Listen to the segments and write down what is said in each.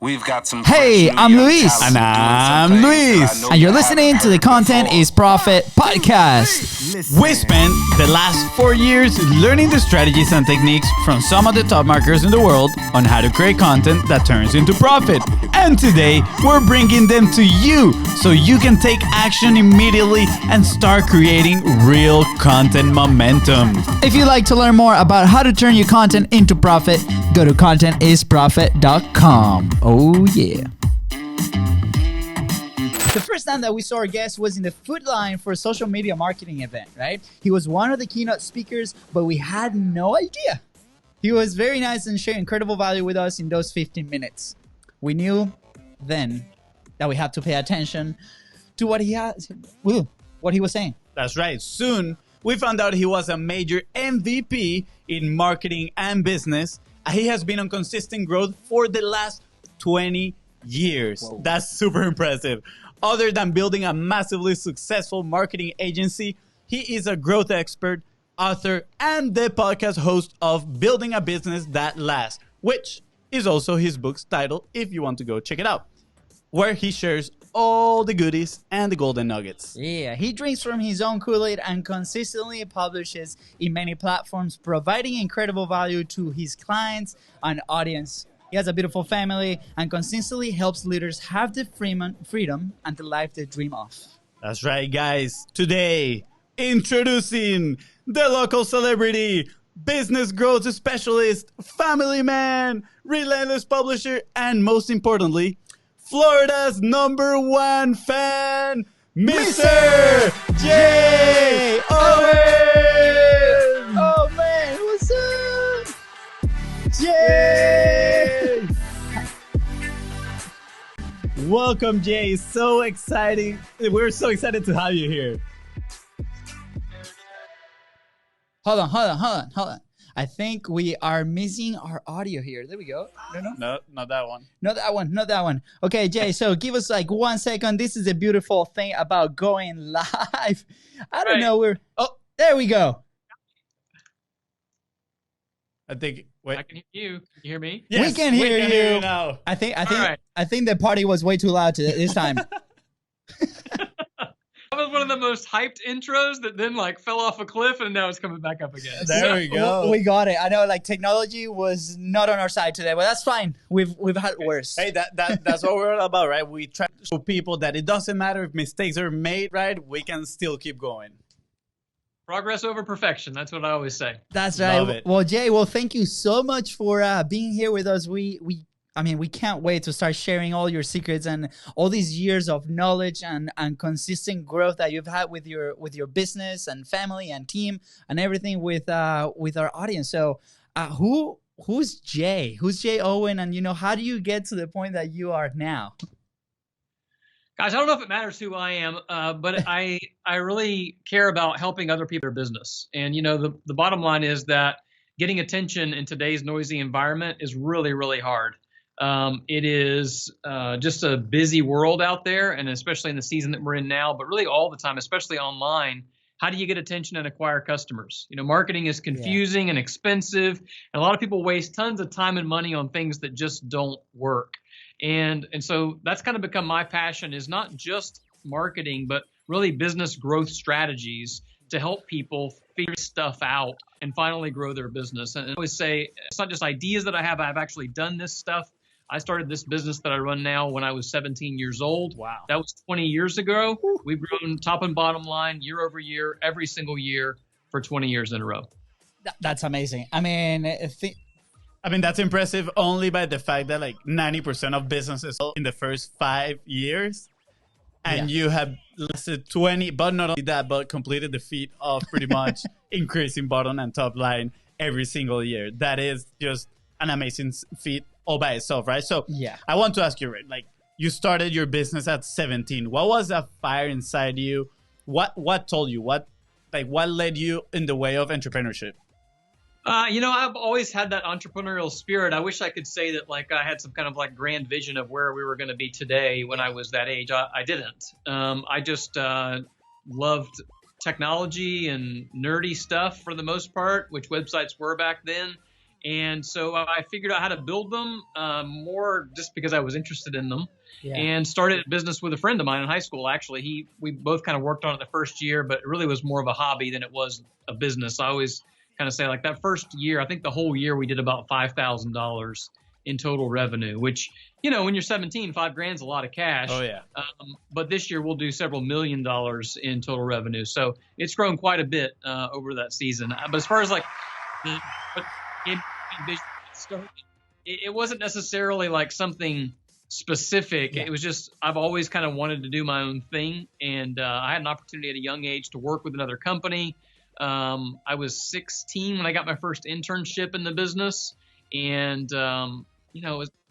We've got some Hey, I'm Luis. And I'm Luis. And you're listening to the Content is Profit podcast. We spent the last 4 years learning the strategies and techniques from some of the top marketers in the world on how to create content that turns into profit. And today, we're bringing them to you so you can take action immediately and start creating real content momentum. If you'd like to learn more about how to turn your content into profit, go to contentisprofit.com. Oh, yeah. The first time that we saw our guest was in the food line for a social media marketing event, right? He was one of the keynote speakers, but we had no idea. He was very nice and shared incredible value with us in those 15 minutes. We knew then that we had to pay attention to what he was saying. That's right. Soon, we found out he was a major MVP in marketing and business. He has been on consistent growth for the last 20 years. Whoa. That's super impressive. Other than building a massively successful marketing agency, he is a growth expert, author, and the podcast host of Building a Business That Lasts, which is also his book's title if you want to go check it out, where he shares all the goodies and the golden nuggets. Yeah, he drinks from his own Kool-Aid and consistently publishes in many platforms, providing incredible value to his clients and audience. He has a beautiful family and consistently helps leaders have the freedom and the life they dream of. That's right, guys. Today, introducing the local celebrity, business growth specialist, family man, relentless publisher, and most importantly, Florida's #1 fan, Mr. J. Owen! Oh man, what's up? Jay! Welcome, Jay. So exciting. We're so excited to have you here. Hold on. I think we are missing our audio here. There we go. No, not that one. Not that one. Okay, Jay, so give us like 1 second. This is a beautiful thing about going live. I don't know. Oh, there we go. I think, wait. I can hear you. Can you hear me? Yes, we can hear you now. I think the party was way too loud this time. That was one of the most hyped intros that then like fell off a cliff and now it's coming back up again. There we go. We got it. I know like technology was not on our side today, but that's fine. We've had worse. Hey, that's what we're all about, right? We try to show people that it doesn't matter if mistakes are made, right? We can still keep going. Progress over perfection. That's what I always say. That's right. Love it. Well, Jay, thank you so much for being here with us. We can't wait to start sharing all your secrets and all these years of knowledge and consistent growth that you've had with your business and family and team and everything with our audience. So, who's Jay? Who's Jay Owen? And how do you get to the point that you are now? Guys, I don't know if it matters who I am, but I really care about helping other people in their business. And the bottom line is that getting attention in today's noisy environment is really, really hard. It is just a busy world out there, and especially in the season that we're in now, but really all the time, especially online. How do you get attention and acquire customers? Marketing is confusing and expensive, and a lot of people waste tons of time and money on things that just don't work. And so that's kind of become my passion, is not just marketing, but really business growth strategies to help people figure stuff out and finally grow their business. And I always say, it's not just ideas that I have. I've actually done this stuff. I started this business that I run now when I was 17 years old. Wow. That was 20 years ago. We've grown top and bottom line year over year, every single year for 20 years in a row. That's amazing. I mean, that's impressive only by the fact that like 90% of businesses in the first 5 years, and you have listed 20, but not only that, but completed the feat of pretty much increasing bottom and top line every single year. That is just an amazing feat all by itself, right? So I want to ask you, right, like you started your business at 17. What was that fire inside you? What told you? What led you in the way of entrepreneurship? I've always had that entrepreneurial spirit. I wish I could say that like I had some kind of like grand vision of where we were going to be today when I was that age. I didn't. I just loved technology and nerdy stuff for the most part, which websites were back then. And so I figured out how to build them more just because I was interested in them, and started a business with a friend of mine in high school. Actually, we both kind of worked on it the first year, but it really was more of a hobby than it was a business. I always kind of say like that first year, I think the whole year we did about $5,000 in total revenue, which, when you're 17, $5,000 is a lot of cash. Oh yeah. But this year we'll do several $1 million in total revenue. So it's grown quite a bit over that season. But as far as like it wasn't necessarily like something specific. It was just, I've always kind of wanted to do my own thing. And I had an opportunity at a young age to work with another company. I was 16 when I got my first internship in the business. And,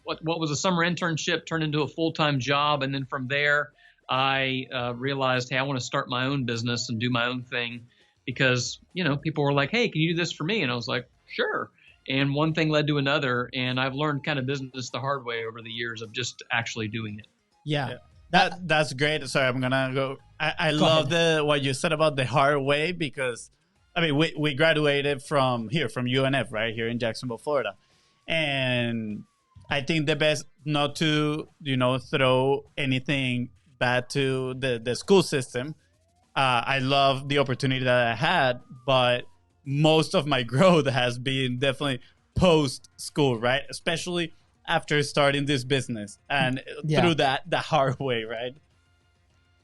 what was a summer internship turned into a full-time job. And then from there, I realized, hey, I want to start my own business and do my own thing because, people were like, hey, can you do this for me? And I was like, sure. And one thing led to another. And I've learned kind of business the hard way over the years of just actually doing it. Yeah. That's great. Sorry, I'm going to go. I love what you said about the hard way because, we graduated from UNF, right here in Jacksonville, Florida. And I think the best not to, throw anything bad to the school system. I love the opportunity that I had, but most of my growth has been definitely post-school, right? Especially after starting this business and through the hard way, right?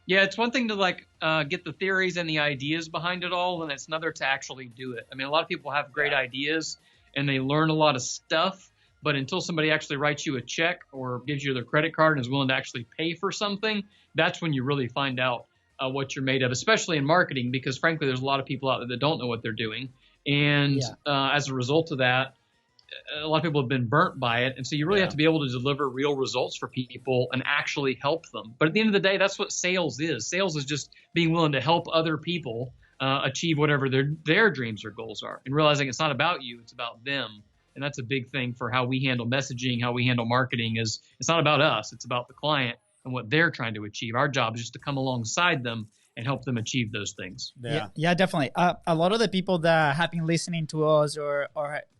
Yeah, it's one thing to get the theories and the ideas behind it all, and it's another to actually do it. A lot of people have great ideas and they learn a lot of stuff, but until somebody actually writes you a check or gives you their credit card and is willing to actually pay for something, that's when you really find out what you're made of, especially in marketing, because frankly, there's a lot of people out there that don't know what they're doing. And as a result of that, a lot of people have been burnt by it. And so you really have to be able to deliver real results for people and actually help them. But at the end of the day, that's what sales is. Sales is just being willing to help other people achieve whatever their dreams or goals are, and realizing it's not about you, it's about them. And that's a big thing for how we handle messaging, how we handle marketing is it's not about us, it's about the client and what they're trying to achieve. Our job is just to come alongside them and help them achieve those things. Yeah, definitely. A lot of the people that have been listening to us or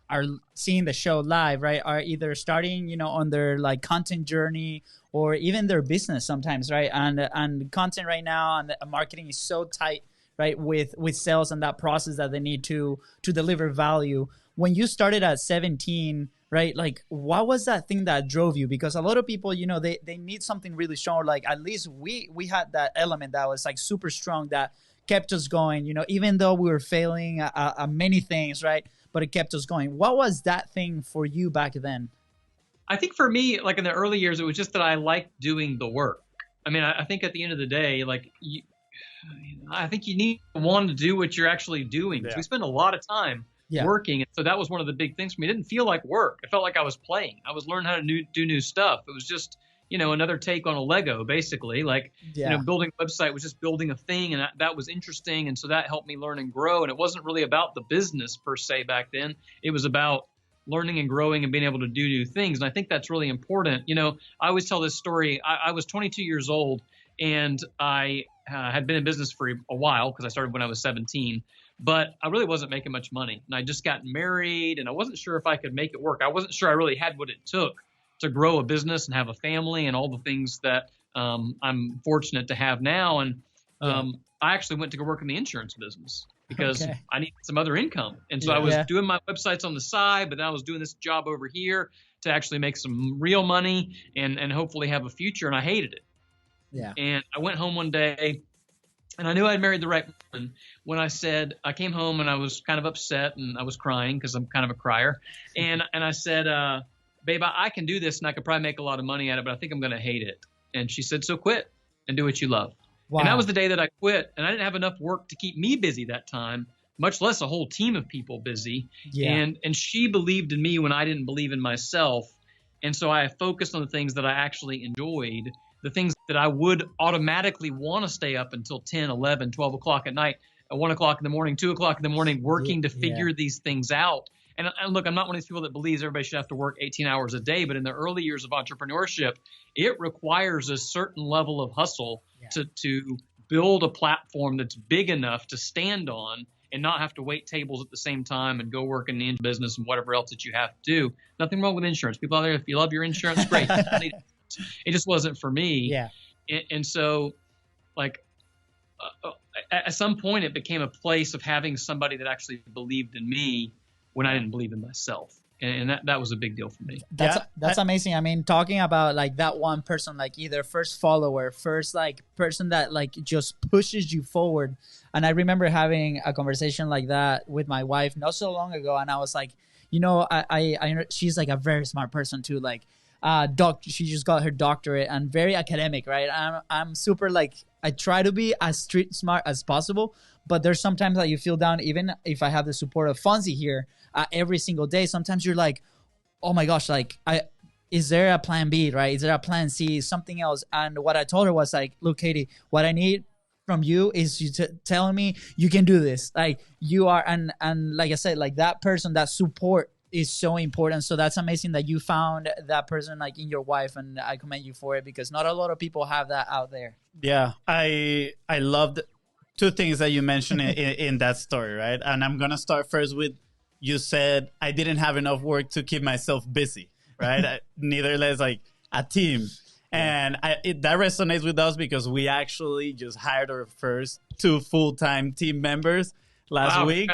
are seeing the show live, right, are either starting, on their content journey or even their business sometimes, right? And content right now and marketing is so tight, right, with sales and that process that they need to deliver value. When you started at 17, right, what was that thing that drove you? Because a lot of people, they need something really strong. At least we had that element that was super strong that kept us going, even though we were failing at many things, right? But it kept us going. What was that thing for you back then? I think for me, in the early years, it was just that I liked doing the work. I think at the end of the day, I think you need to want to do what you're actually doing. Yeah. We spend a lot of time working. And so that was one of the big things for me. It didn't feel like work. It felt like I was playing. I was learning how to do new stuff. It was just, another take on a Lego, basically. Building a website was just building a thing, and that was interesting. And so that helped me learn and grow. And it wasn't really about the business per se back then. It was about learning and growing and being able to do new things. And I think that's really important. I always tell this story. I was 22 years old, and I had been in business for a while because I started when I was 17. But I really wasn't making much money. And I just got married, and I wasn't sure if I could make it work. I wasn't sure I really had what it took to grow a business and have a family and all the things that I'm fortunate to have now. And I actually went to go work in the insurance business because I needed some other income. And so I was doing my websites on the side, but then I was doing this job over here to actually make some real money and hopefully have a future. And I hated it. Yeah. And I went home one day, and I knew I'd married the right woman when I came home and I was kind of upset and I was crying because I'm kind of a crier. And I said, babe, I can do this and I could probably make a lot of money at it, but I think I'm going to hate it. And she said, so quit and do what you love. Wow. And that was the day that I quit. And I didn't have enough work to keep me busy that time, much less a whole team of people busy. Yeah. And she believed in me when I didn't believe in myself. And so I focused on the things that I actually enjoyed, the things that I would automatically want to stay up until 10, 11, 12 o'clock at night, at 1 o'clock in the morning, 2 o'clock in the morning, working to figure these things out. And look, I'm not one of these people that believes everybody should have to work 18 hours a day, but in the early years of entrepreneurship, it requires a certain level of hustle to build a platform that's big enough to stand on and not have to wait tables at the same time and go work in the business and whatever else that you have to do. Nothing wrong with insurance. People out there, if you love your insurance, great. It just wasn't for me. Yeah. And so, like, at some point, it became a place of having somebody that actually believed in me when I didn't believe in myself. And that was a big deal for me. That's amazing. I mean, talking about like that one person, like either first follower, first like person that like just pushes you forward. And I remember having a conversation like that with my wife not so long ago. And I was like, you know, I she's like a very smart person too. Like, she just got her doctorate and very academic, right? I'm super like, I try to be as street smart as possible, but there's sometimes that you feel down, even if I have the support of Fonzie here every single day. Sometimes you're like, oh my gosh, like is there a plan B, right? Is there a plan C, something else? And what I told her was like, look, Katie, what I need from you is you telling me you can do this. Like you are, and like I said, like that person, that support is so important. So that's amazing that you found that person like in your wife, and I commend you for it because not a lot of people have that out there. Yeah, I loved two things that you mentioned in that story, right? And I'm gonna start first with, you said I didn't have enough work to keep myself busy, right? Neither less like a team. And that resonates with us because we actually just hired our first 2 full-time team members last week.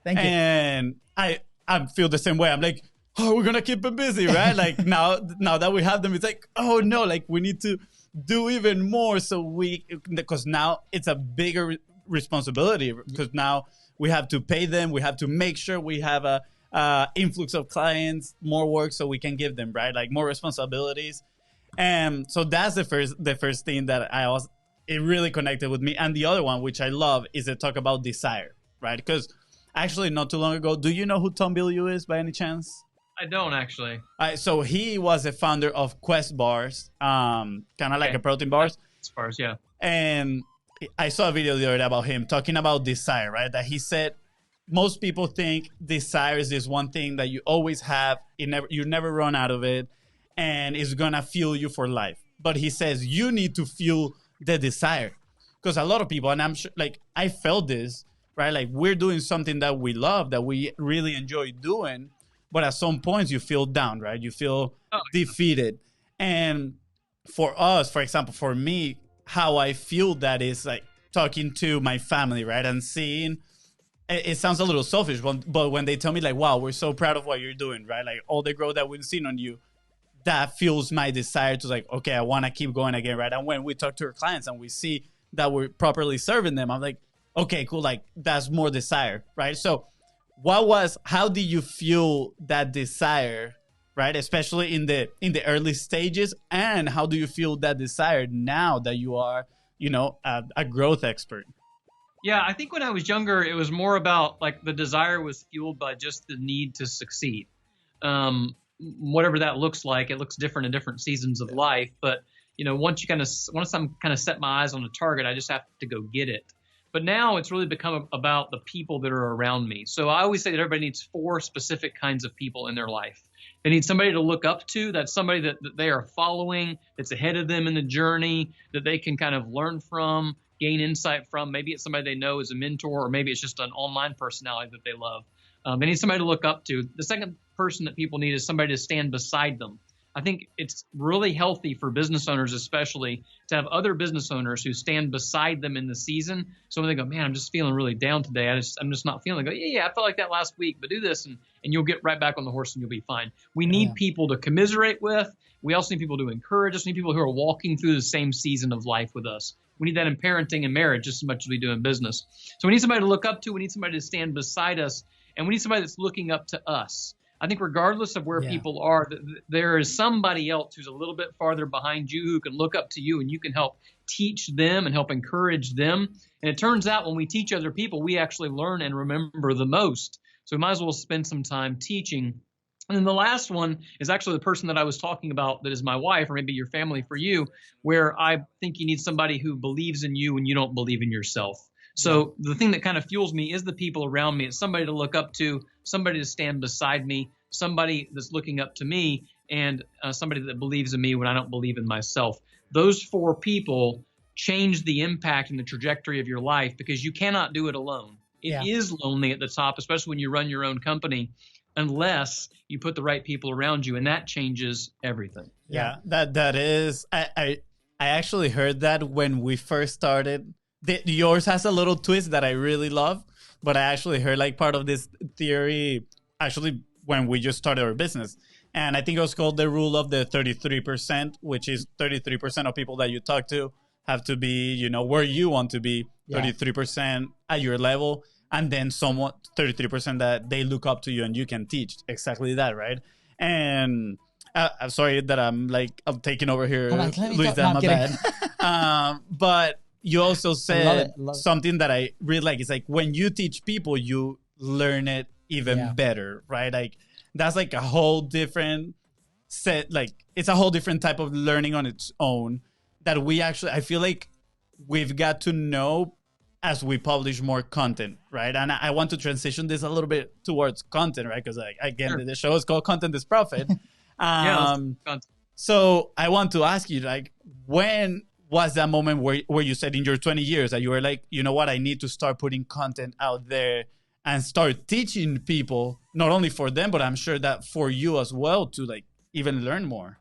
Thank you. And I feel the same way. I'm like, oh, we're going to keep them busy, right? Like now that we have them, it's like, oh no, like we need to do even more. Because now it's a bigger responsibility because now we have to pay them. We have to make sure we have a influx of clients, more work so we can give them, right? Like more responsibilities. And so that's the first thing that it really connected with me. And the other one, which I love, is to talk about desire, right? Because actually not too long ago, do you know who Tom Bilyeu is by any chance? I don't actually. So he was a founder of Quest bars, kind of like a protein bars. Bars, yeah. And I saw a video the other day about him talking about desire, right? That he said most people think desire is this one thing that you always have. You never run out of it. And it's going to fuel you for life. But he says you need to fuel the desire. Because a lot of people, and I'm sure, like, I felt this, right? Like, we're doing something that we love, that we really enjoy doing. But at some points, you feel down, right? You feel defeated. And for us, for example, for me, how I feel that is like talking to my family, right? And seeing, it sounds a little selfish, but when they tell me, like, wow, we're so proud of what you're doing, right? Like, all the growth that we've seen on you. That fuels my desire to like, okay, I want to keep going again, right? And when we talk to our clients and we see that we're properly serving them, I'm like, okay, cool, like that's more desire, right? So how do you fuel that desire, right? Especially in the early stages, and how do you fuel that desire now that you are, a growth expert? Yeah, I think when I was younger, it was more about like the desire was fueled by just the need to succeed. Whatever that looks like, it looks different in different seasons of life. But once I'm kind of set my eyes on a target, I just have to go get it. But now it's really become about the people that are around me. So I always say that everybody needs 4 specific kinds of people in their life. They need somebody to look up to. That's somebody that they are following, that's ahead of them in the journey, that they can kind of learn from, gain insight from. Maybe it's somebody they know as a mentor, or maybe it's just an online personality that they love. They need somebody to look up to. The second person that people need is somebody to stand beside them. I think it's really healthy for business owners, especially, to have other business owners who stand beside them in the season. So when they go, man, I'm just feeling really down today. I'm just not feeling. Go, yeah, I felt like that last week, but do this, and you'll get right back on the horse and you'll be fine. We need people to commiserate with. We also need people to encourage us. We need people who are walking through the same season of life with us. We need that in parenting and marriage just as much as we do in business. So we need somebody to look up to. We need somebody to stand beside us. And we need somebody that's looking up to us. I think regardless of where people are, there is somebody else who's a little bit farther behind you who can look up to you, and you can help teach them and help encourage them. And it turns out when we teach other people, we actually learn and remember the most. So we might as well spend some time teaching. And then the last one is actually the person that I was talking about that is my wife, or maybe your family for you, where I think you need somebody who believes in you when you don't believe in yourself. So the thing that kind of fuels me is the people around me. It's somebody to look up to, somebody to stand beside me, somebody that's looking up to me, and somebody that believes in me when I don't believe in myself. Those 4 people change the impact and the trajectory of your life because you cannot do it alone. It is lonely at the top, especially when you run your own company, unless you put the right people around you, and that changes everything. Yeah, that is. I actually heard that when we first started. Yours has a little twist that I really love, but I actually heard like part of this theory actually when we just started our business. And I think it was called the rule of the 33%, which is 33% of people that you talk to have to be, you know, where you want to be, 33% at your level, and then somewhat 33% that they look up to you and you can teach. Exactly that, right? And I'm sorry that I'm taking over here, Luis, I'm bad. But you also said something that I really like. It's like when you teach people, you learn it even better, right? Like that's like a whole different set. Like it's a whole different type of learning on its own that I feel like we've got to know as we publish more content, right? And I want to transition this a little bit towards content, right? Because again, the show is called Content is Profit. So I want to ask you, like, when was that moment where you said in your 20 years that you were like, you know what, I need to start putting content out there and start teaching people, not only for them, but I'm sure that for you as well to like even learn more?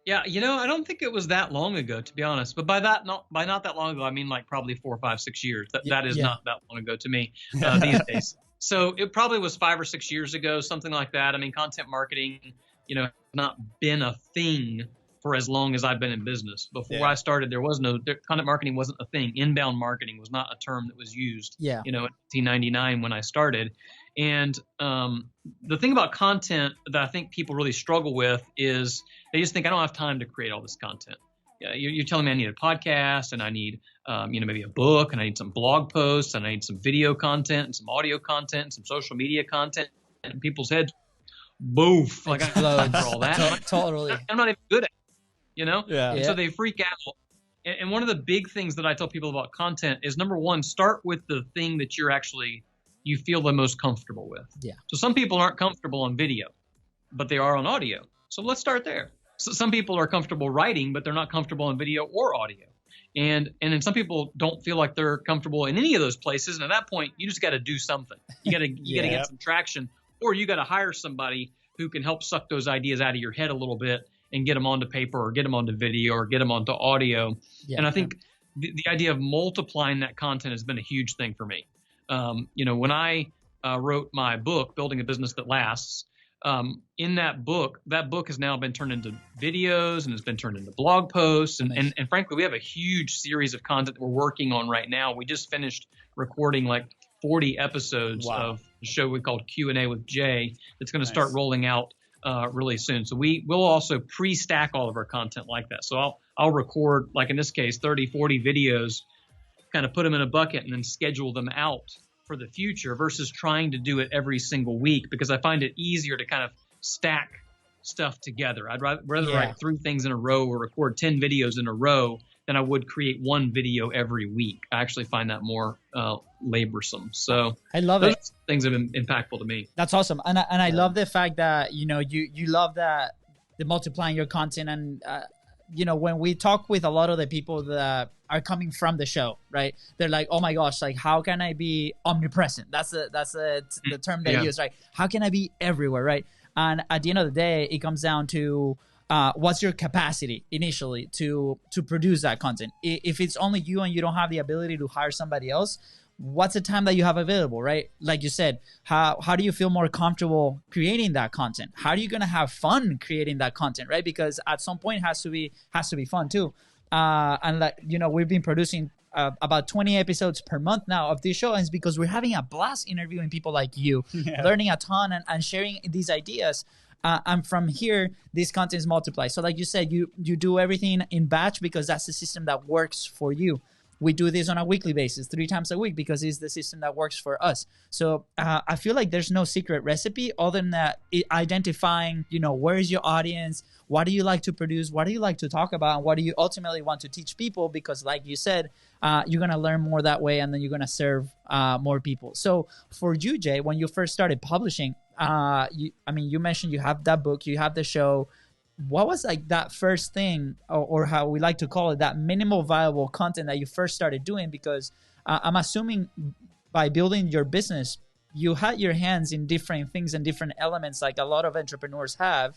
Yeah, you know, I don't think it was that long ago, to be honest. But by not that long ago, I mean like probably 4, 5, 6 years. That is not that long ago to me these days. So it probably was 5 or 6 years ago, something like that. I mean, content marketing, you know, has not been a thing for as long as I've been in business. Before I started, content marketing wasn't a thing. Inbound marketing was not a term that was used, you know, in 1999 when I started. And the thing about content that I think people really struggle with is they just think, I don't have time to create all this content. Yeah, you're telling me I need a podcast and I need, you know, maybe a book and I need some blog posts and I need some video content and some audio content and some social media content, and people's heads, boof, like I have time for all that. Totally. I'm not even good at it, you know? Yeah. So they freak out. And one of the big things that I tell people about content is, number one, start with the thing that you feel the most comfortable with. Yeah. So some people aren't comfortable on video, but they are on audio. So let's start there. So some people are comfortable writing, but they're not comfortable in video or audio. And then some people don't feel like they're comfortable in any of those places. And at that point, you just got to do something. You got to get some traction, or you got to hire somebody who can help suck those ideas out of your head a little bit and get them onto paper or get them onto video or get them onto audio. Yeah, and I think the idea of multiplying that content has been a huge thing for me. You know, when I wrote my book, Building a Business That Lasts, in that book has now been turned into videos and it's been turned into blog posts. And frankly, we have a huge series of content that we're working on right now. We just finished recording like 40 episodes of a show we called Q&A with Jay that's going to start rolling out really soon. So we'll also pre-stack all of our content like that. So I'll record, like in this case, 30, 40 videos, kind of put them in a bucket and then schedule them out for the future versus trying to do it every single week, because I find it easier to kind of stack stuff together. I'd rather write 3 things in a row or record 10 videos in a row than I would create 1 video every week. I actually find that more laborsome. So I love those it. Things have been impactful to me. That's awesome. And I love the fact that, you know, you love that the multiplying your content. And, you know, when we talk with a lot of the people that are coming from the show, right? They're like, oh my gosh, like how can I be omnipresent? That's the term they use, right? How can I be everywhere, right? And at the end of the day, it comes down to what's your capacity initially to produce that content. If it's only you and you don't have the ability to hire somebody else, what's the time that you have available, right? Like you said, how do you feel more comfortable creating that content? How are you going to have fun creating that content, right? Because at some point it has to be fun too. And like, you know, we've been producing about 20 episodes per month now of this show, and it's because we're having a blast interviewing people like you, learning a ton and sharing these ideas. And from here, these contents multiply. So like you said, you do everything in batch because that's the system that works for you. We do this on a weekly basis, 3 times a week, because it's the system that works for us. So I feel like there's no secret recipe other than that identifying, you know, where is your audience? What do you like to produce? What do you like to talk about? And what do you ultimately want to teach people? Because like you said, you're going to learn more that way, and then you're going to serve more people. So for you, Jay, when you first started publishing, you mentioned you have that book, you have the show. What was like that first thing, or how we like to call it, that minimal viable content that you first started doing? Because I'm assuming by building your business, you had your hands in different things and different elements like a lot of entrepreneurs have,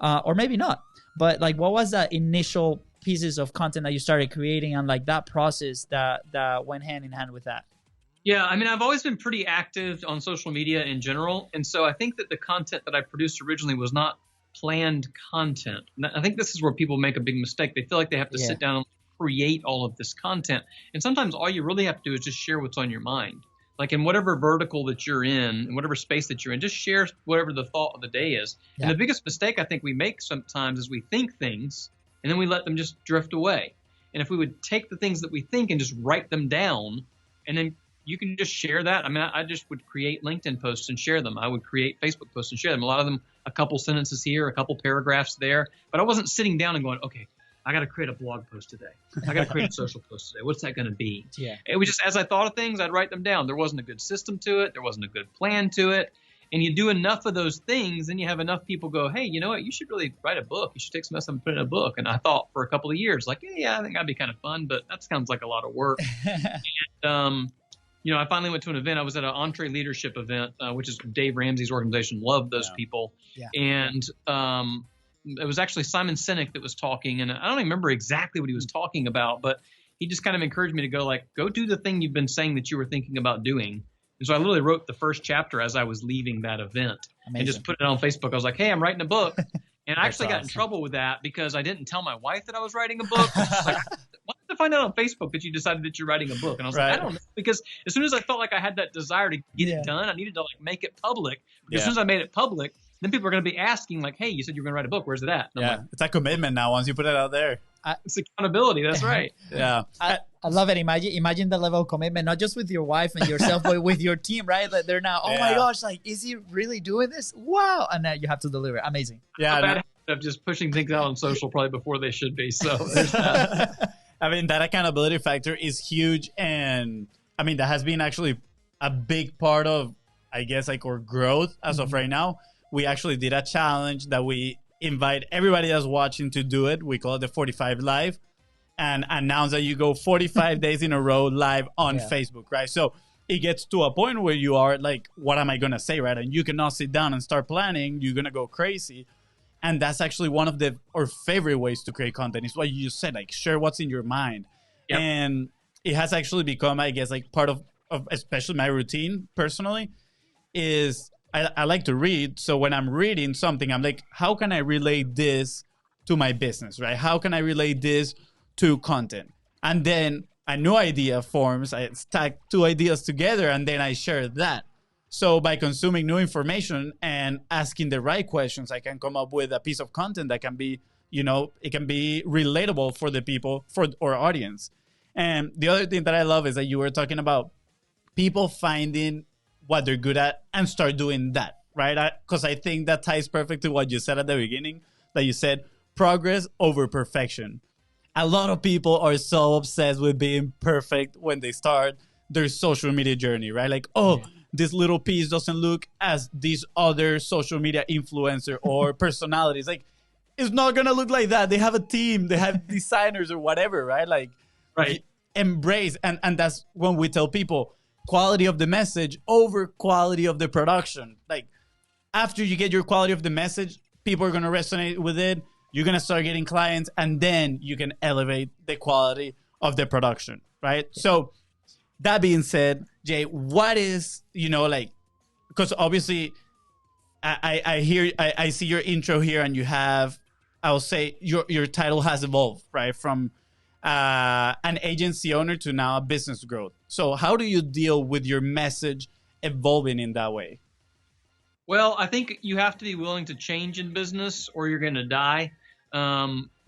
or maybe not. But like, what was that initial pieces of content that you started creating, and like that process that went hand in hand with that? Yeah, I mean, I've always been pretty active on social media in general. And so I think that the content that I produced originally was not planned content. And I think this is where people make a big mistake. They feel like they have to sit down and create all of this content. And sometimes all you really have to do is just share what's on your mind. Like in whatever vertical that you're in whatever space that you're in, just share whatever the thought of the day is. Yeah. And the biggest mistake I think we make sometimes is we think things and then we let them just drift away. And if we would take the things that we think and just write them down, and then you can just share that. I mean, I just would create LinkedIn posts and share them. I would create Facebook posts and share them. A lot of them, a couple sentences here, a couple paragraphs there. But I wasn't sitting down and going, okay, I got to create a blog post today. I got to create a social post today. What's that going to be? Yeah. It was just as I thought of things, I'd write them down. There wasn't a good system to it. There wasn't a good plan to it. And you do enough of those things, and you have enough people go, hey, you know what? You should really write a book. You should take some of this and put it in a book. And I thought for a couple of years, like, yeah, I think that'd be kind of fun, but that sounds like a lot of work. And, you know, I finally went to an event. I was at an Entree Leadership event, which is Dave Ramsey's organization. Loved those people. Yeah. And it was actually Simon Sinek that was talking. And I don't even remember exactly what he was talking about, but he just kind of encouraged me to go do the thing you've been saying that you were thinking about doing. And so I literally wrote the first chapter as I was leaving that event. Amazing. And just put it on Facebook. I was like, hey, I'm writing a book. And I actually got in trouble with that because I didn't tell my wife that I was writing a book. Like, why did I find out on Facebook that you decided that you're writing a book? And I was like, I don't know. Because as soon as I felt like I had that desire to get it done, I needed to like make it public. But as soon as I made it public, then people are going to be asking like, hey, you said you were going to write a book. Where's it at? Like, it's a commitment now once you put it out there. It's accountability. That's right. Yeah. I love it. Imagine the level of commitment, not just with your wife and yourself, but with your team, right? Like they're now, oh my gosh, like, is he really doing this? Wow. And now you have to deliver. Amazing. Yeah. Of just pushing things out on social probably before they should be. So there's that. I mean, that accountability factor is huge. And I mean, that has been actually a big part of, I guess, like our growth as of right now. We actually did a challenge that we invite everybody that's watching to do it. We call it the 45 Live, and announce that you go 45 days in a row live on Facebook, right? So it gets to a point where you are like, what am I going to say, right? And you cannot sit down and start planning. You're going to go crazy. And that's actually one of our favorite ways to create content. It's what you just said, like share what's in your mind. Yep. And it has actually become, I guess, like part of especially my routine personally is I like to read. So when I'm reading something, I'm like, how can I relate this to my business, right? How can I relate this to content? And then a new idea forms. I stack two ideas together and then I share that. So by consuming new information and asking the right questions, I can come up with a piece of content that can be, you know, it can be relatable for the people, for our audience. And the other thing that I love is that you were talking about people finding what they're good at and start doing that, right? Because I think that ties perfect to what you said at the beginning, that you said progress over perfection. A lot of people are so obsessed with being perfect when they start their social media journey, right? Like, this little piece doesn't look as this other social media influencer or personalities. Like, it's not going to look like that. They have a team, they have designers or whatever, right? Like, embrace. And that's when we tell people, quality of the message over quality of the production. Like after you get your quality of the message, people are going to resonate with it. You're going to start getting clients, and then you can elevate the quality of the production, right? Yeah. So that being said, Jay, what is, you know, like, because obviously I see your intro here, and you have, I'll say your title has evolved, right? From an agency owner to now a business growth. So how do you deal with your message evolving in that way? Well, I think you have to be willing to change in business or you're going to die.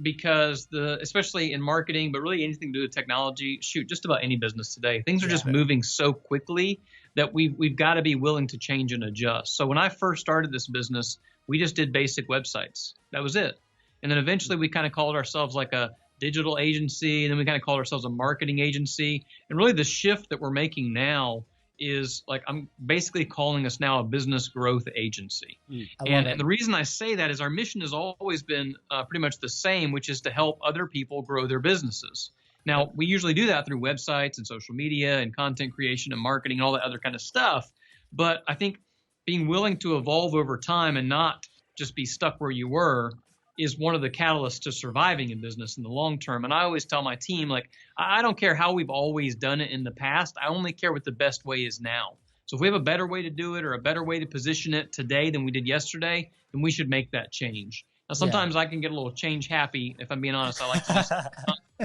Because especially in marketing, but really anything to do with technology, just about any business today, things are just moving so quickly that we've got to be willing to change and adjust. So when I first started this business, we just did basic websites. That was it. And then eventually we kind of called ourselves like a digital agency, and then we kind of called ourselves a marketing agency. And really the shift that we're making now is like, I'm basically calling us now a business growth agency. And the reason I say that is our mission has always been pretty much the same, which is to help other people grow their businesses. Now, we usually do that through websites and social media and content creation and marketing and all that other kind of stuff. But I think being willing to evolve over time and not just be stuck where you were is one of the catalysts to surviving in business in the long term. And I always tell my team, like, I don't care how we've always done it in the past. I only care what the best way is now. So if we have a better way to do it or a better way to position it today than we did yesterday, then we should make that change. Now, sometimes I can get a little change happy. If I'm being honest, I like to just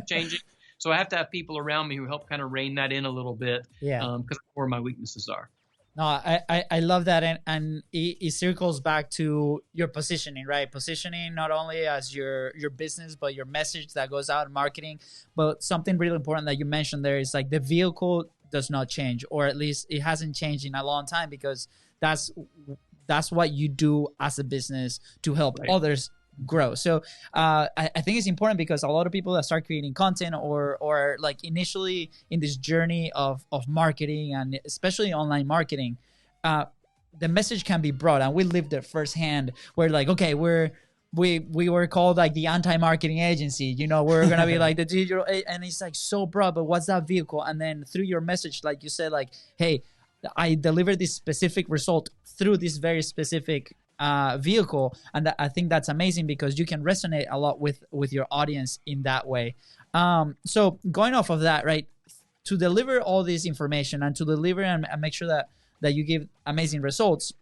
changing. So I have to have people around me who help kind of rein that in a little bit, because that's where my weaknesses are. No, I love that, and it circles back to your positioning, right? Positioning not only as your business, but your message that goes out in marketing. But something really important that you mentioned there is like the vehicle does not change, or at least it hasn't changed in a long time, because that's what you do as a business to help others grow. So I think it's important, because a lot of people that start creating content or like initially in this journey of marketing, and especially online marketing, the message can be broad, and we lived it firsthand. We're like, okay, we were called like the anti-marketing agency, you know, we're gonna be like the digital, and it's like so broad, but what's that vehicle? And then through your message, like you said, like, hey, I delivered this specific result through this very specific vehicle, and I think that's amazing, because you can resonate a lot with your audience in that way. So going off of that, right, to deliver all this information and to deliver and make sure that you give amazing results,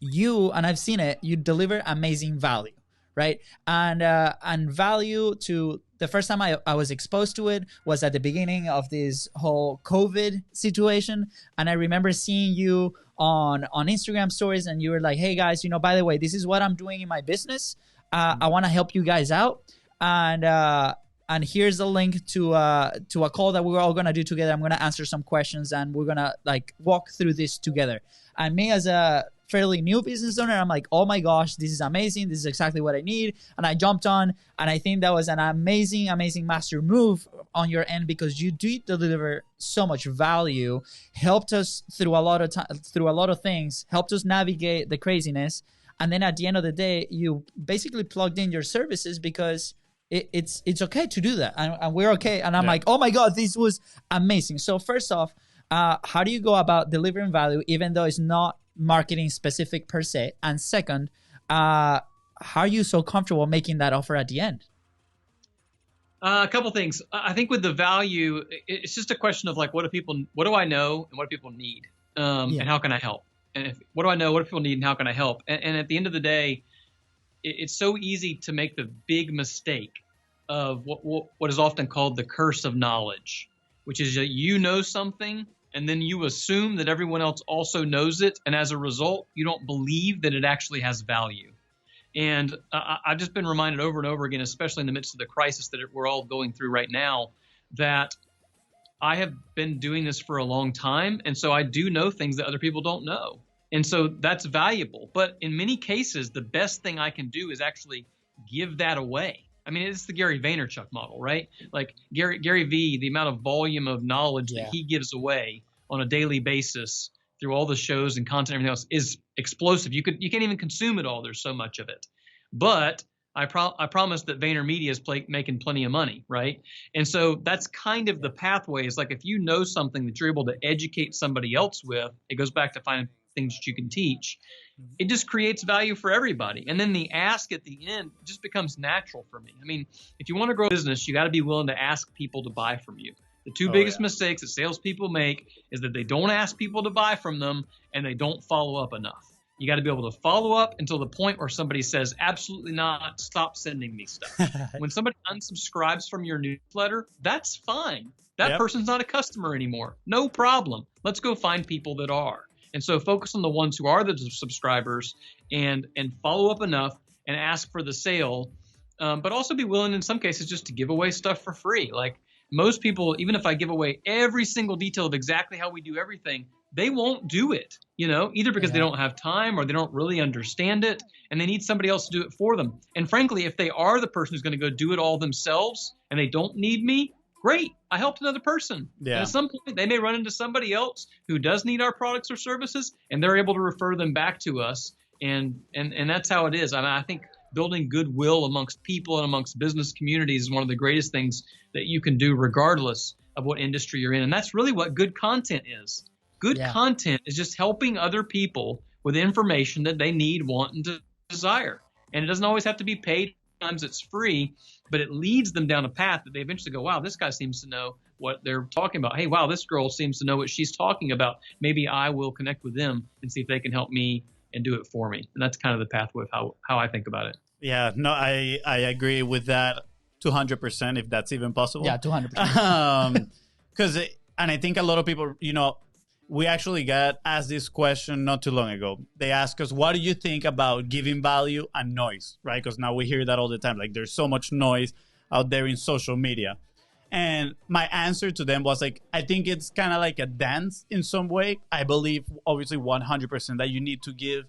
and I've seen it, you deliver amazing value, right? And value, to the first time I was exposed to it was at the beginning of this whole COVID situation. And I remember seeing you on Instagram stories, and you were like, hey guys, you know, by the way, this is what I'm doing in my business. I want to help you guys out. And here's a link to a call that we're all going to do together. I'm going to answer some questions, and we're going to like walk through this together. And me, as a fairly new business owner, I'm like, oh my gosh, this is amazing. This is exactly what I need. And I jumped on, and I think that was an amazing master move on your end, because you did deliver so much value, helped us through a lot of things, helped us navigate the craziness. And then at the end of the day, you basically plugged in your services, because it's okay to do that. And we're okay. And I'm like, oh my God, this was amazing. So first off, how do you go about delivering value, even though it's not marketing specific per se? And second, how are you so comfortable making that offer at the end? A couple things. I think with the value, it's just a question of like, what do I know and what do people need? And how can I help? And what do I know? What do people need, and how can I help? And at the end of the day, it's so easy to make the big mistake of what is often called the curse of knowledge, which is that you know something, and then you assume that everyone else also knows it, and as a result, you don't believe that it actually has value. And I've just been reminded over and over again, especially in the midst of the crisis that we're all going through right now, that I have been doing this for a long time, and so I do know things that other people don't know. And so that's valuable. But in many cases, the best thing I can do is actually give that away. I mean, it's the Gary Vaynerchuk model, right? Like Gary V, the amount of volume of knowledge that he gives away on a daily basis through all the shows and content and everything else is explosive. You can't even consume it all. There's so much of it. But I promise that VaynerMedia is making plenty of money, right? And so that's kind of the pathway. Is like, if you know something that you're able to educate somebody else with, it goes back to finding things that you can teach. It just creates value for everybody. And then the ask at the end just becomes natural for me. I mean, if you want to grow a business, you got to be willing to ask people to buy from you. The two biggest mistakes that salespeople make is that they don't ask people to buy from them, and they don't follow up enough. You got to be able to follow up until the point where somebody says, absolutely not, stop sending me stuff. When somebody unsubscribes from your newsletter, that's fine. That person's not a customer anymore. No problem. Let's go find people that are. And so focus on the ones who are the subscribers, and follow up enough and ask for the sale, but also be willing in some cases just to give away stuff for free. Like most people, even if I give away every single detail of exactly how we do everything, they won't do it, either because they don't have time or they don't really understand it, and they need somebody else to do it for them. And frankly, if they are the person who's going to go do it all themselves and they don't need me, great, I helped another person. Yeah. And at some point, they may run into somebody else who does need our products or services, and they're able to refer them back to us. And that's how it is. I mean, I think building goodwill amongst people and amongst business communities is one of the greatest things that you can do regardless of what industry you're in. And that's really what good content is. Good content is just helping other people with information that they need, want, and desire. And it doesn't always have to be paid. Sometimes it's free, but it leads them down a path that they eventually go, wow, this guy seems to know what they're talking about. Hey, wow, this girl seems to know what she's talking about. Maybe I will connect with them and see if they can help me and do it for me. And that's kind of the pathway of how I think about it. Yeah, no, I agree with that 200%, if that's even possible. Yeah, 200%. Because, and I think a lot of people, you know, we actually got asked this question not too long ago. They asked us, what do you think about giving value and noise, right? Because now we hear that all the time. Like, there's so much noise out there in social media. And my answer to them was like, I think it's kind of like a dance in some way. I believe, obviously, 100% that you need to give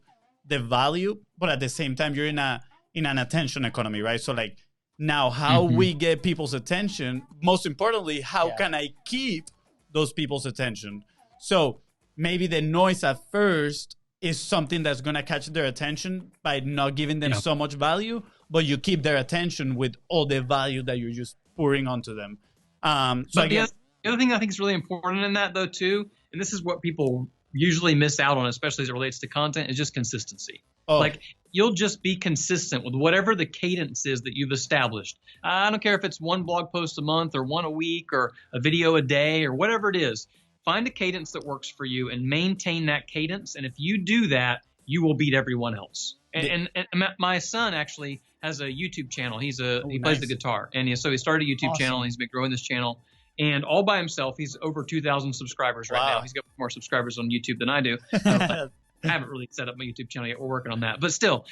the value, but at the same time, you're in an attention economy, right? So like, now how we get people's attention, most importantly, how can I keep those people's attention? So maybe the noise at first is something that's going to catch their attention by not giving them so much value, but you keep their attention with all the value that you're just pouring onto them. So the other thing I think is really important in that, though, too, and this is what people usually miss out on, especially as it relates to content, is just consistency. Like, you'll just be consistent with whatever the cadence is that you've established. I don't care if it's one blog post a month or one a week or a video a day or whatever it is. Find a cadence that works for you and maintain that cadence. And if you do that, you will beat everyone else. And my son actually has a YouTube channel. He plays the guitar. And so he started a YouTube channel, and he's been growing this channel. And all by himself, he's over 2,000 subscribers right now. He's got more subscribers on YouTube than I do. I haven't really set up my YouTube channel yet. We're working on that. But still,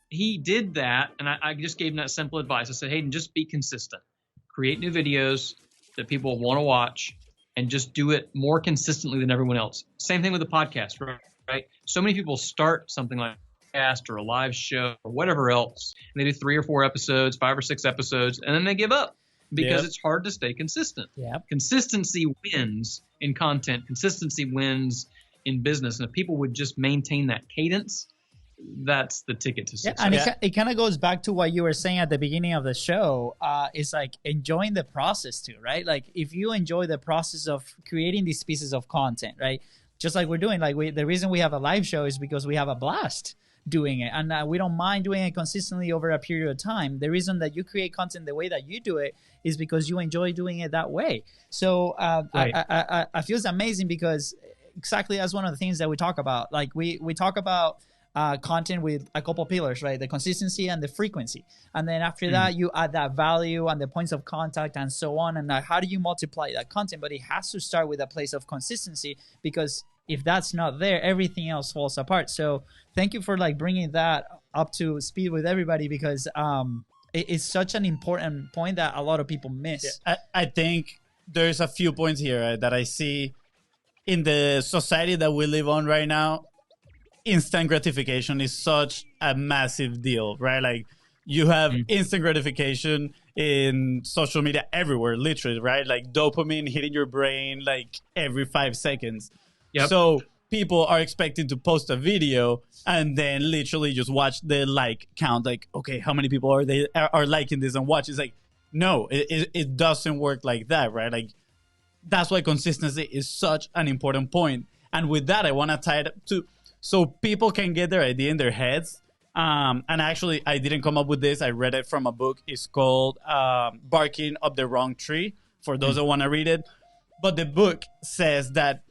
he did that, and I just gave him that simple advice. I said, Hayden, just be consistent. Create new videos that people want to watch, and just do it more consistently than everyone else. Same thing with the podcast, right? So many people start something like a podcast or a live show or whatever else, and they do 3 or 4 episodes, 5 or 6 episodes, and then they give up because it's hard to stay consistent. Consistency wins in content. Consistency wins in business. And if people would just maintain that cadence, that's the ticket to success. And it kind of goes back to what you were saying at the beginning of the show. It's like enjoying the process too, right? Like, if you enjoy the process of creating these pieces of content, right? Just like we're doing, like the reason we have a live show is because we have a blast doing it, and we don't mind doing it consistently over a period of time. The reason that you create content the way that you do it is because you enjoy doing it that way. So I feel it's amazing, because exactly that's one of the things that we talk about. Like, we talk about content with a couple pillars, right? The consistency and the frequency. And then after that, you add that value and the points of contact and so on. And how do you multiply that content? But it has to start with a place of consistency, because if that's not there, everything else falls apart. So thank you for like bringing that up to speed with everybody, because it's such an important point that a lot of people miss. I think there's a few points here that I see in the society that we live on right now. Instant gratification is such a massive deal, right? Like, you have instant gratification in social media everywhere, literally, right? Like, dopamine hitting your brain like every 5 seconds. So people are expecting to post a video and then literally just watch the like count. Like, okay, how many people are liking this and watch? It's like, no, it doesn't work like that, right? Like, that's why consistency is such an important point. And with that, I want to tie it up to, so people can get their idea in their heads. And actually, I didn't come up with this. I read it from a book. It's called Barking Up the Wrong Tree, for those that want to read it. But the book says that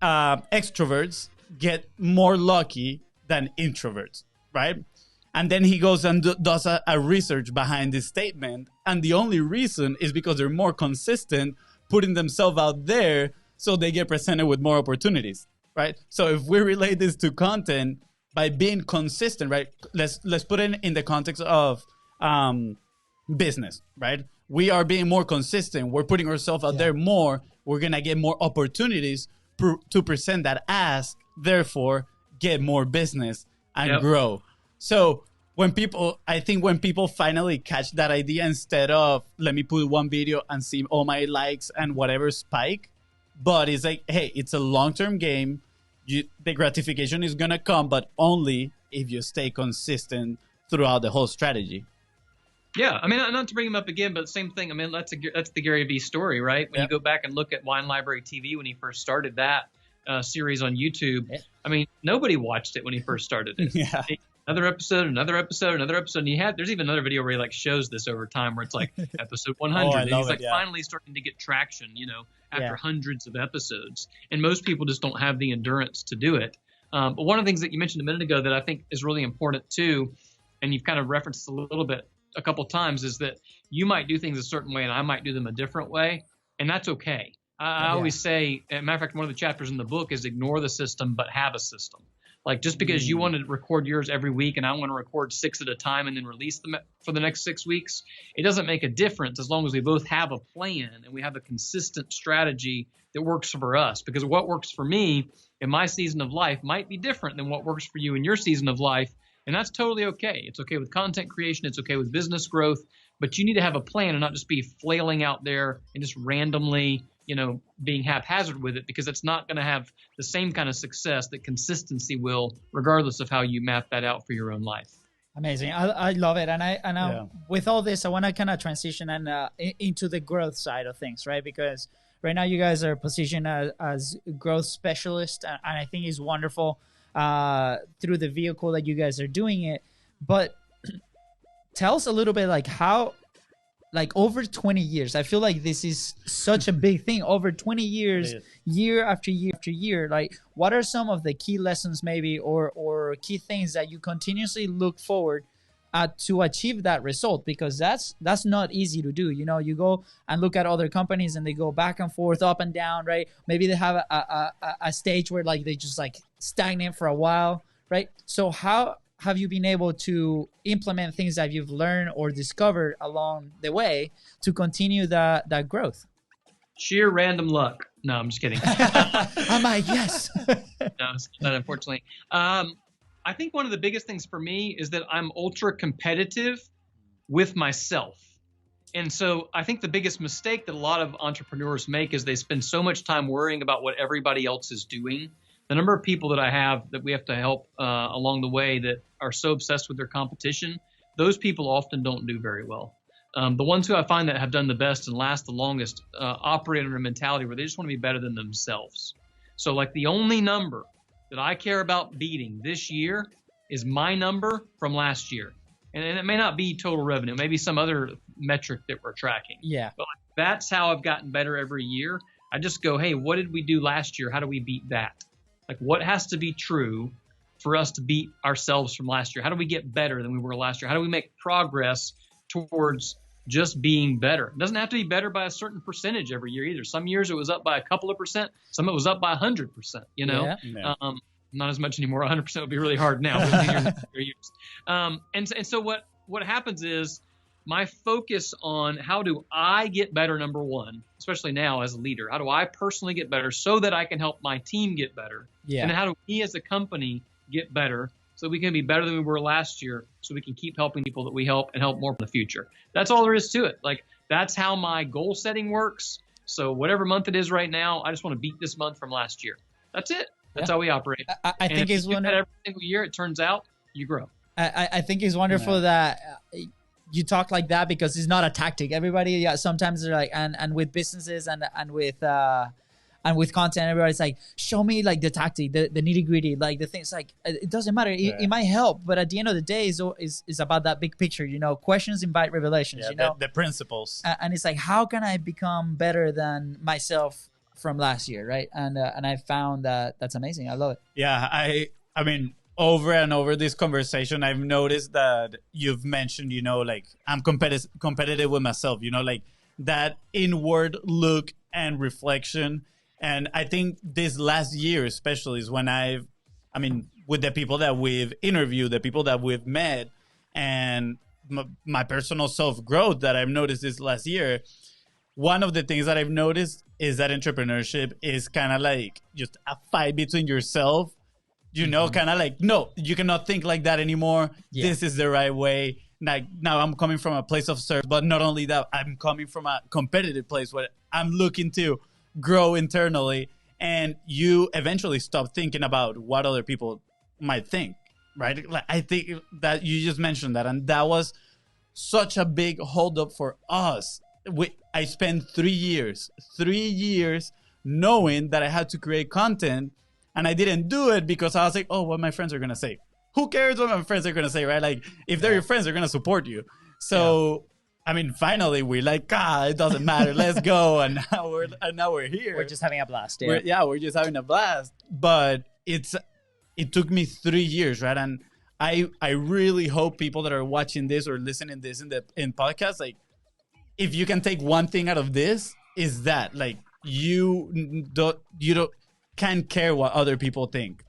extroverts get more lucky than introverts, right? And then he goes and does a research behind this statement. And the only reason is because they're more consistent, putting themselves out there, so they get presented with more opportunities, right? So if we relate this to content, by being consistent, right? Let's put it in the context of business, right? We are being more consistent. We're putting ourselves out there more. We're going to get more opportunities to present that ask, therefore get more business and grow. So I think when people finally catch that idea, instead of let me put one video and see all my likes and whatever spike, but it's like, hey, it's a long-term game. The gratification is going to come, but only if you stay consistent throughout the whole strategy. Yeah, I mean, not to bring him up again, but same thing. I mean, that's the Gary Vee story, right? When you go back and look at Wine Library TV when he first started that series on YouTube, I mean, nobody watched it when he first started it. Yeah. Another episode, another episode, another episode. And there's even another video where he like shows this over time, where it's like episode 100, and he's like finally starting to get traction, after hundreds of episodes. And most people just don't have the endurance to do it. But one of the things that you mentioned a minute ago that I think is really important too, and you've kind of referenced a little bit a couple times, is that you might do things a certain way and I might do them a different way, and that's okay. I always say, as a matter of fact, one of the chapters in the book is ignore the system but have a system. Like, just because you want to record yours every week and I want to record 6 at a time and then release them for the next 6 weeks, it doesn't make a difference as long as we both have a plan and we have a consistent strategy that works for us. Because what works for me in my season of life might be different than what works for you in your season of life. And that's totally okay. It's okay with content creation. It's okay with business growth. But you need to have a plan and not just be flailing out there and just randomly, being haphazard with it, because it's not going to have the same kind of success that consistency will, regardless of how you map that out for your own life. Amazing. I love it. And with all this, I want to kind of transition into the growth side of things, right? Because right now you guys are positioned as growth specialists, and I think it's wonderful through the vehicle that you guys are doing it. But tell us a little bit, like, how, like, over 20 years, I feel like this is such a big thing. Over 20 years, year after year after year, like, what are some of the key lessons maybe or key things that you continuously look forward to achieve that result? Because that's not easy to do. You go and look at other companies and they go back and forth, up and down, right? Maybe they have a stage where like they just like stagnate for a while, right? So how have you been able to implement things that you've learned or discovered along the way to continue that growth? Sheer random luck. No, I'm just kidding. I'm like, yes. No, it's not, unfortunately. I think one of the biggest things for me is that I'm ultra competitive with myself. And so I think the biggest mistake that a lot of entrepreneurs make is they spend so much time worrying about what everybody else is doing. The number of people that I have that we have to help along the way that are so obsessed with their competition, those people often don't do very well. The ones who I find that have done the best and last the longest operate under a mentality where they just want to be better than themselves. So like the only number that I care about beating this year is my number from last year. And it may not be total revenue, maybe some other metric that we're tracking. Yeah. But that's how I've gotten better every year. I just go, hey, what did we do last year? How do we beat that? Like, what has to be true for us to beat ourselves from last year? How do we get better than we were last year? How do we make progress towards just being better? It doesn't have to be better by a certain percentage every year either. Some years it was up by a couple of percent. Some it was up by 100%, not as much anymore. 100% would be really hard now. And so what happens is my focus on how do I get better, number one, especially now as a leader, how do I personally get better so that I can help my team get better? Yeah. And then how do we as a company get better so we can be better than we were last year, so we can keep helping people that we help and help more in the future? That's all there is to it. Like, that's how my goal setting works. So whatever month it is right now, I just want to beat this month from last year. That's it. That's how we operate. I think it's wonderful. Every single year, it turns out you grow. I think it's wonderful that you talk like that, because it's not a tactic. Everybody, sometimes they're like, and with businesses and with content, everybody's like, show me like the tactic, the nitty gritty, like the things. Like, it doesn't matter. It might help, but at the end of the day, is about that big picture. Questions invite revelations. The principles. And it's like, how can I become better than myself from last year, right? And I found that that's amazing. I love it. Yeah, I mean, over and over this conversation, I've noticed that you've mentioned, like, I'm competitive with myself, like that inward look and reflection. And I think this last year especially is when with the people that we've interviewed, the people that we've met, and my personal self-growth that I've noticed this last year, one of the things that I've noticed is that entrepreneurship is kind of like just a fight between yourself, kind of like, no, you cannot think like that anymore. Yeah. This is the right way. Like, now I'm coming from a place of service, but not only that, I'm coming from a competitive place where I'm looking to grow internally, and you eventually stop thinking about what other people might think. right? Like, I think that you just mentioned that, and that was such a big holdup for us. I spent 3 years knowing that I had to create content, and I didn't do it because I was like, oh, what my friends are gonna say. Who cares what my friends are gonna say, right? Like, if they're your friends, they're gonna support you. So, I mean, finally, we're like, it doesn't matter. Let's go, and now we're here. We're just having a blast. We're just having a blast. But it took me 3 years, right? And I really hope people that are watching this or listening this in podcasts, like, if you can take one thing out of this, is that, like, you can't care what other people think.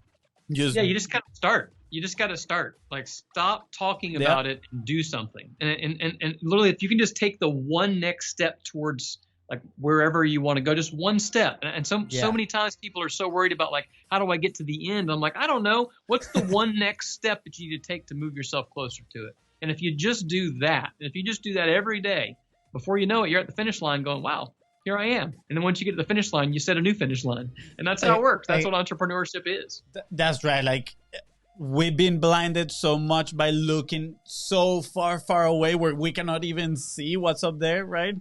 You just gotta start. You just got to start. Like, stop talking about it and do something. And literally, if you can just take the one next step towards, like, wherever you want to go, just one step. And so many times people are so worried about, like, how do I get to the end? I'm like, I don't know. What's the one next step that you need to take to move yourself closer to it? And if you just do that, and if you just do that every day, before you know it, you're at the finish line going, wow, here I am. And then once you get to the finish line, you set a new finish line. And that's how it works. That's what entrepreneurship is. That's right. Like, we've been blinded so much by looking so far away where we cannot even see what's up there, right?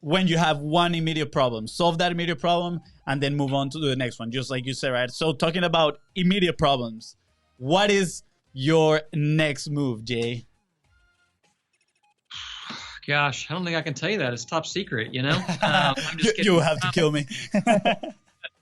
When you have one immediate problem, solve that immediate problem and then move on to the next one, just like you said, right? So talking about immediate problems, what is your next move, Jay? Gosh, I don't think I can tell you that. It's top secret, you know? I'm just kidding. You have to kill me.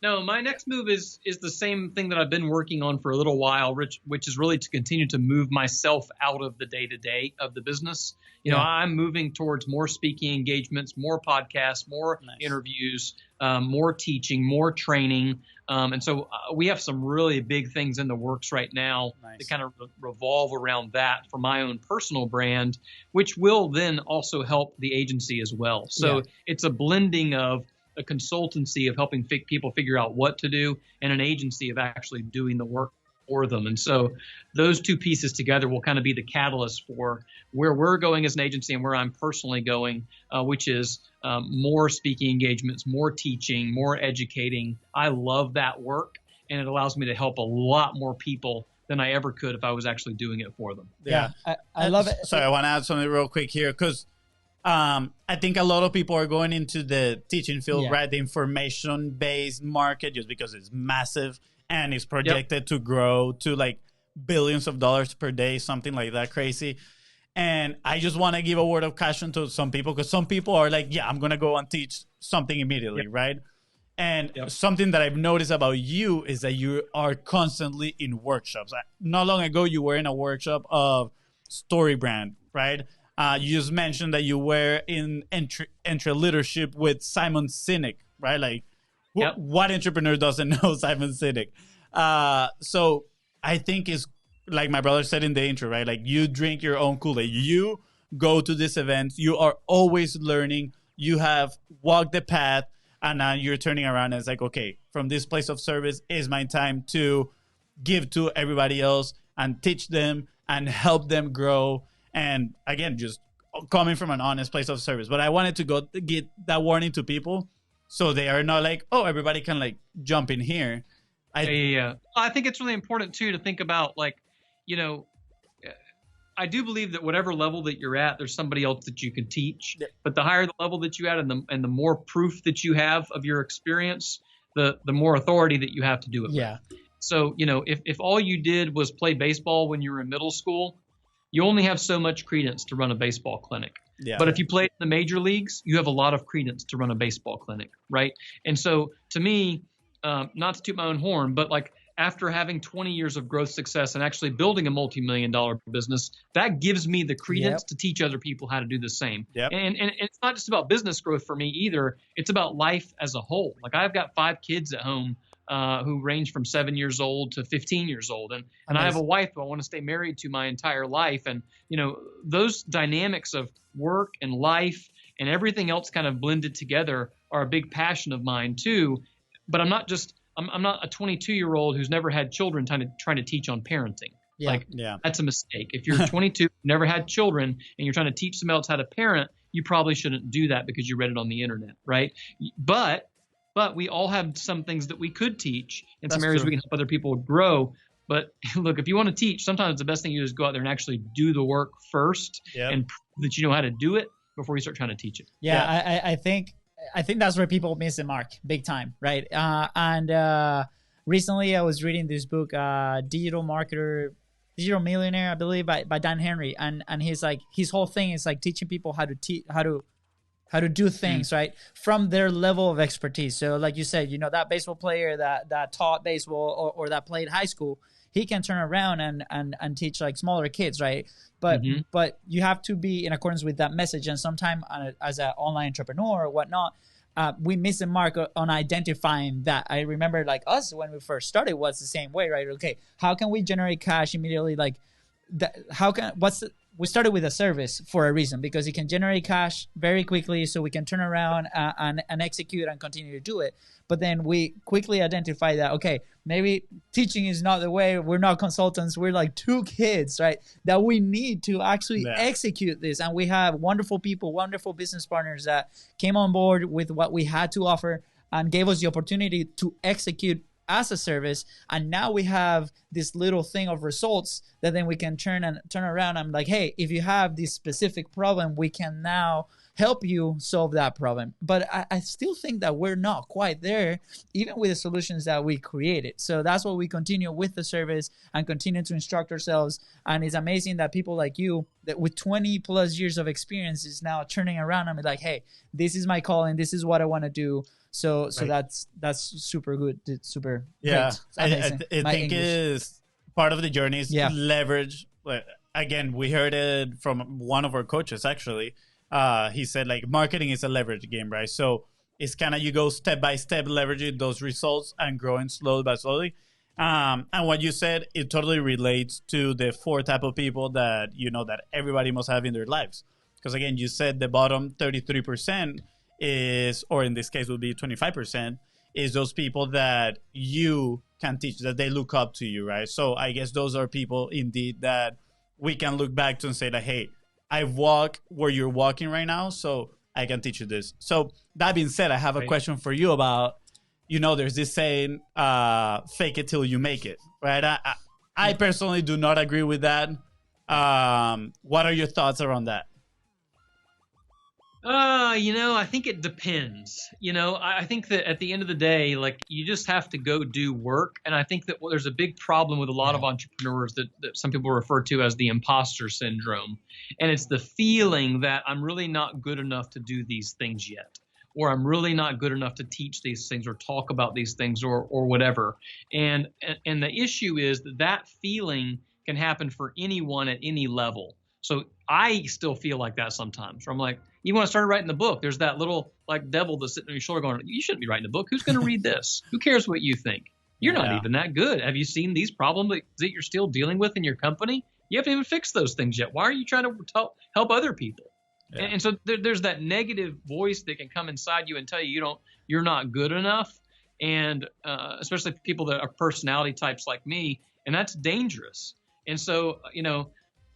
No, my next move is the same thing that I've been working on for a little while, which is really to continue to move myself out of the day-to-day of the business. You know, I'm moving towards more speaking engagements, more podcasts, more interviews, more teaching, more training. And so we have some really big things in the works right now that kind of revolve around that for my own personal brand, which will then also help the agency as well. So it's a blending of a consultancy of helping people figure out what to do and an agency of actually doing the work for them. And so those two pieces together will kind of be the catalyst for where we're going as an agency and where I'm personally going, which is more speaking engagements, more teaching, more educating. I love that work, and it allows me to help a lot more people than I ever could if I was actually doing it for them. Yeah, I love it. Sorry, I want to add something real quick here because I think a lot of people are going into the teaching field, right? The information-based market, just because it's massive and it's projected to grow to like billions of dollars per day, something like that, crazy. And I just want to give a word of caution to some people, because some people are like, yeah, I'm going to go and teach something immediately, right? And something that I've noticed about you is that you are constantly in workshops. Not long ago, you were in a workshop of Story Brand, right? You just mentioned that you were in entry leadership with Simon Sinek, right? Like, what entrepreneur doesn't know Simon Sinek? So I think it's like my brother said in the intro, right? Like, you drink your own Kool-Aid. You go to these events. You are always learning. You have walked the path, and now you're turning around and it's like, okay, from this place of service is my time to give to everybody else and teach them and help them grow. And again, just coming from an honest place of service. But I wanted to get that warning to people so they are not like, oh, everybody can like jump in here. I think it's really important too to think about, like, you know, I do believe that whatever level that you're at, there's somebody else that you can teach. But the higher the level that you're at, and the more proof that you have of your experience, the more authority that you have to do it with. So, you know, if all you did was play baseball when you were in middle school, you only have so much credence to run a baseball clinic. But if you played in the major leagues, you have a lot of credence to run a baseball clinic, right? And so to me, not to toot my own horn, but like, after having 20 years of growth success and actually building a multi-million-dollar business, that gives me the credence to teach other people how to do the same. And it's not just about business growth for me either. It's about life as a whole. Like, I've got 5 kids at home who range from 7 years old to 15 years old. And I have a wife who I want to stay married to my entire life. And, you know, those dynamics of work and life and everything else kind of blended together are a big passion of mine too. But I'm not a 22-year-old who's never had children trying to teach on parenting. That's a mistake. If you're 22, never had children, and you're trying to teach someone else how to parent, you probably shouldn't do that because you read it on the internet, right? But we all have some things that we could teach and some areas we can help other people grow. But look, if you want to teach, sometimes the best thing you do is go out there and actually do the work first and prove that you know how to do it before you start trying to teach it. Yeah. I think that's where people miss the mark big time, right? Recently I was reading this book, Digital Millionaire, I believe, by Dan Henry, and he's like, his whole thing is like teaching people how to do things right from their level of expertise. So like you said, that baseball player that taught baseball or that played high school, he can turn around and teach like smaller kids, right? But you have to be in accordance with that message. And sometimes as an online entrepreneur or whatnot, we miss the mark on identifying that. I remember like us when we first started was the same way, right? Okay, how can we generate cash immediately? Like we started with a service for a reason, because it can generate cash very quickly, so we can turn around and execute and continue to do it. But then we quickly identify that, okay, maybe teaching is not the way. We're not consultants. We're like two kids, right? That we need to actually execute this. And we have wonderful people, wonderful business partners that came on board with what we had to offer and gave us the opportunity to execute as a service. And now we have this little thing of results that then we can turn around. I'm like, hey, if you have this specific problem, we can now help you solve that problem. But I still think that we're not quite there, even with the solutions that we created. So that's why we continue with the service and continue to instruct ourselves. And it's amazing that people like you, that with 20 plus years of experience, is now turning around and be like, hey, this is my calling. This is what I want to do. So that's super good. It's super great. I think is part of the journey is leverage. Again, we heard it from one of our coaches, actually. He said, like, marketing is a leverage game, right? So it's kind of, you go step by step, leveraging those results and growing slowly by slowly. And what you said, it totally relates to the 4 type of people that, that everybody must have in their lives. Because again, you said the bottom 33% is, or in this case would be 25%, is those people that you can teach, that they look up to you, right? So I guess those are people indeed that we can look back to and say that, hey, I walk where you're walking right now, so I can teach you this. So that being said, I have a question for you about, there's this saying, fake it till you make it, right? I personally do not agree with that. What are your thoughts around that? I think it depends. I think that at the end of the day, like, you just have to go do work. And I think that there's a big problem with a lot of entrepreneurs that some people refer to as the imposter syndrome. And it's the feeling that I'm really not good enough to do these things yet, or I'm really not good enough to teach these things or talk about these things or whatever. And the issue is that feeling can happen for anyone at any level. So I still feel like that sometimes, where I'm like, even when I started writing the book, there's that little like devil that's sitting on your shoulder going, you shouldn't be writing a book. Who's going to read this? Who cares what you think? You're not even that good. Have you seen these problems that you're still dealing with in your company? You haven't even fixed those things yet. Why are you trying to help other people? Yeah. And so there's that negative voice that can come inside you and tell you you're not good enough. And especially people that are personality types like me, and that's dangerous. And so,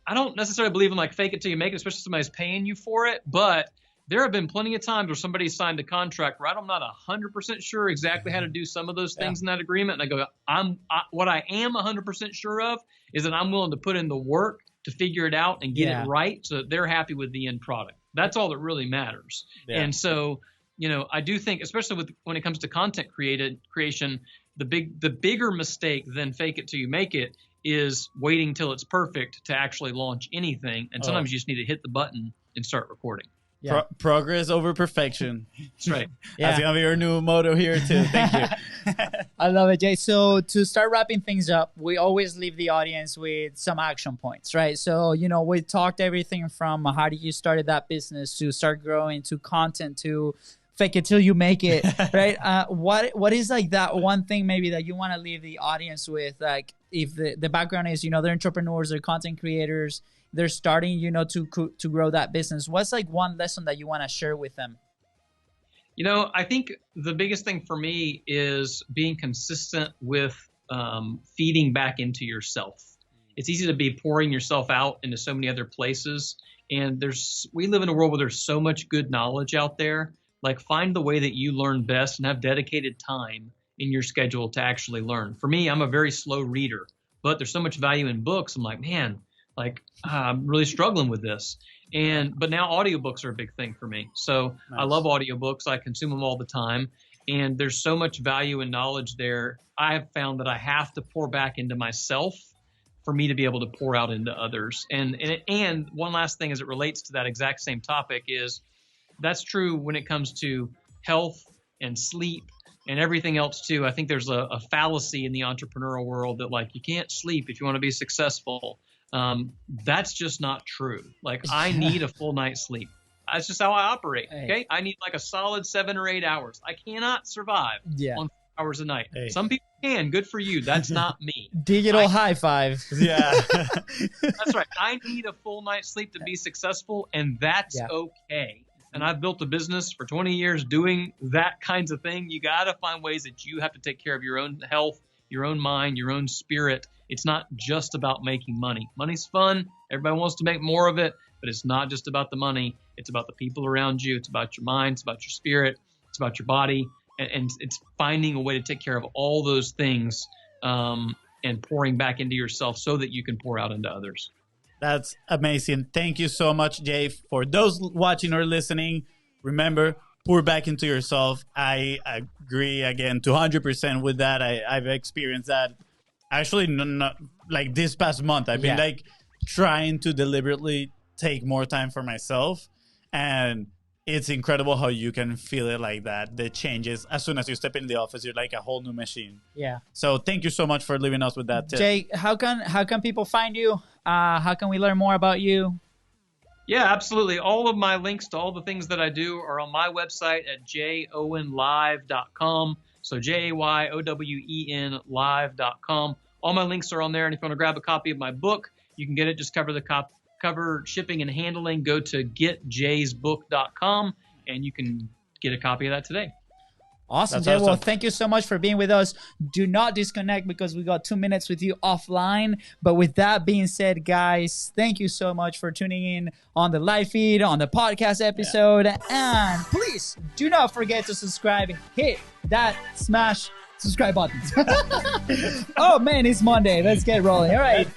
I don't necessarily believe in like fake it till you make it, especially if somebody's paying you for it. But there have been plenty of times where somebody signed a contract where I'm not 100% sure exactly how to do some of those things in that agreement. And I go, what I am 100% sure of is that I'm willing to put in the work to figure it out and get it right, so that they're happy with the end product. That's all that really matters. Yeah. And so, I do think, especially when it comes to content creation, the bigger mistake than fake it till you make it is waiting till it's perfect to actually launch anything. And sometimes you just need to hit the button and start recording. Yeah. Progress over perfection. That's right. That's going to be our new motto here too. Thank you. I love it, Jay. So to start wrapping things up, we always leave the audience with some action points, right? So, we talked everything from how do you started that business to start growing to content to fake it till you make it, right? What is like that one thing maybe that you want to leave the audience with? Like, if the background is, they're entrepreneurs, they're content creators, they're starting, to grow that business. What's like one lesson that you want to share with them? I think the biggest thing for me is being consistent with feeding back into yourself. It's easy to be pouring yourself out into so many other places. And we live in a world where there's so much good knowledge out there. Like, find the way that you learn best and have dedicated time in your schedule to actually learn. For me, I'm a very slow reader. but there's so much value in books. I'm like, man, like I'm really struggling with this. But now audiobooks are a big thing for me. So Nice. I love audiobooks. I consume them all the time. And there's so much value and knowledge there. I have found that I have to pour back into myself for me to be able to pour out into others. And one last thing as it relates to that exact same topic is that's true when it comes to health and sleep and everything else too. I think there's a fallacy in the entrepreneurial world that like you can't sleep if you want to be successful. That's just not true. Like I need a full night's sleep. That's just how I operate. Okay. I need like a solid 7 or 8 hours. I cannot survive on 4 hours a night. Some people can. Good for you. That's not me. Digital high five. Yeah. That's right. I need a full night's sleep to be successful, and that's okay. And I've built a business for 20 years doing that kinds of thing. You got to find ways that you have to take care of your own health, your own mind, your own spirit. It's not just about making money. Money's fun. Everybody wants to make more of it, but it's not just about the money. It's about the people around you. It's about your mind. It's about your spirit. It's about your body. And it's finding a way to take care of all those things and pouring back into yourself so that you can pour out into others. That's amazing. Thank you so much, Jay. For those watching or listening, remember, pour back into yourself. I agree again 200% with that. I've experienced that. Actually, not like this past month. I've been like trying to deliberately take more time for myself, and it's incredible how you can feel it like that. The changes as soon as you step in the office, you're like a whole new machine. Yeah. So thank you so much for leaving us with that tip. Jay, how can people find you? How can we learn more about you? Yeah, absolutely. All of my links to all the things that I do are on my website at jayowenlive.com. So JAYOWEN live.com. All my links are on there. And if you want to grab a copy of my book, you can get it. Just cover the cover shipping and handling. Go to getjaysbook.com and you can get a copy of that today. Awesome, Jay. Well, thank you so much for being with us. Do not disconnect because we got 2 minutes with you offline. But with that being said, guys, thank you so much for tuning in on the live feed, on the podcast episode. And please do not forget to subscribe. Hit that smash subscribe button. Oh, man, it's Monday. Let's get rolling. All right.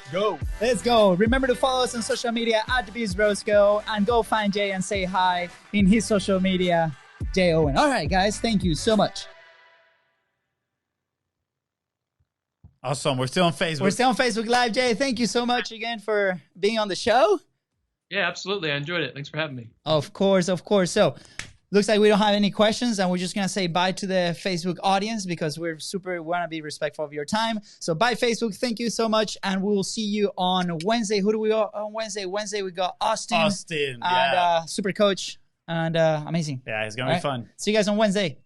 Let's go. Remember to follow us on social media at BizRosco and go find Jay and say hi in his social media. Jay Owen. All right, guys. Thank you so much. Awesome. We're still on Facebook. We're still on Facebook Live, Jay. Thank you so much again for being on the show. Yeah, absolutely. I enjoyed it. Thanks for having me. Of course, of course. So, looks like we don't have any questions, and we're just going to say bye to the Facebook audience because we want to be respectful of your time. So, bye, Facebook. Thank you so much, and we will see you on Wednesday. Who do we got on Wednesday? Wednesday, we got Austin. And Super coach. And amazing. Yeah, it's going to be fun. See you guys on Wednesday.